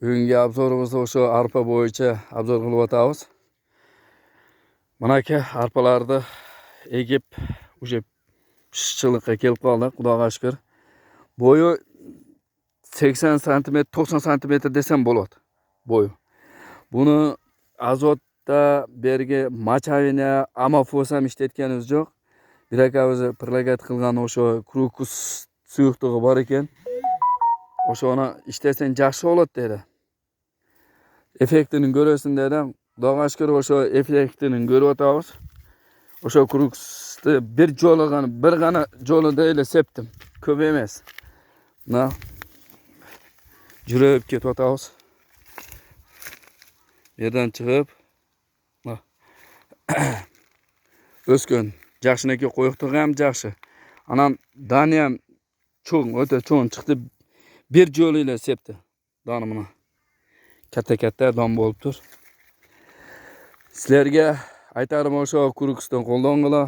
Bugungi obzorimizni o'sha arpa bo'yicha obzor qilib o'tamiz. Mana arpalarni ekib o'sha pishchiqlikka kelib qoldi, Xudoga shukr. Bo'yi 80 sm, 90 sm desam bo'ladi. Bo'yi. Buni azotda bergi machayni amofos ham ishlatganimiz yo'q. Birakamiz prilagat qilgan o'sha krukus suyuqligi bor ekan. O'shani ishlasang yaxshi bo'ladi dedi. Effektini ko'rasin dedim. Xudoga shukr o'sha effektini ko'rib o'tamiz. O'sha krukusni bir gana jo'lida ele sepdim. Ko'p emas. Na yurib ketib o'tamiz. Yerdan chiqib o'sgan yaxshiniki qo'yiqtig' ham yaxshi. Anam dani ham cho'ng, o'ta cho'ng chiqdi. Bir jo'l ile sepdi. Dani buni. Katta don bo'lib tur. Sizlarga aytarim o'sha krukusdan qo'llaninglar.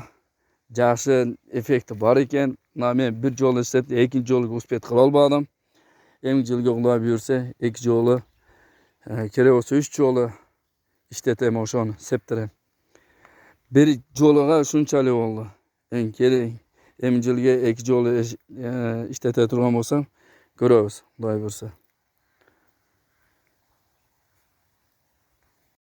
Yaxshi effekti bor ekan. Men bir jo'l sepdi, ikkinchi jo'lga uspet qila olmadim. Yangi yilga Xudo buyursa, ikki jo'li kerak bo'lsa 3 jo'li ishlataman o'shani septirem. Bir jo'liga shunchalik bo'ldi. Yangi yilga ikki jo'li ishlata turgan bo'lsam, ko'ramiz, Xudo buyursa.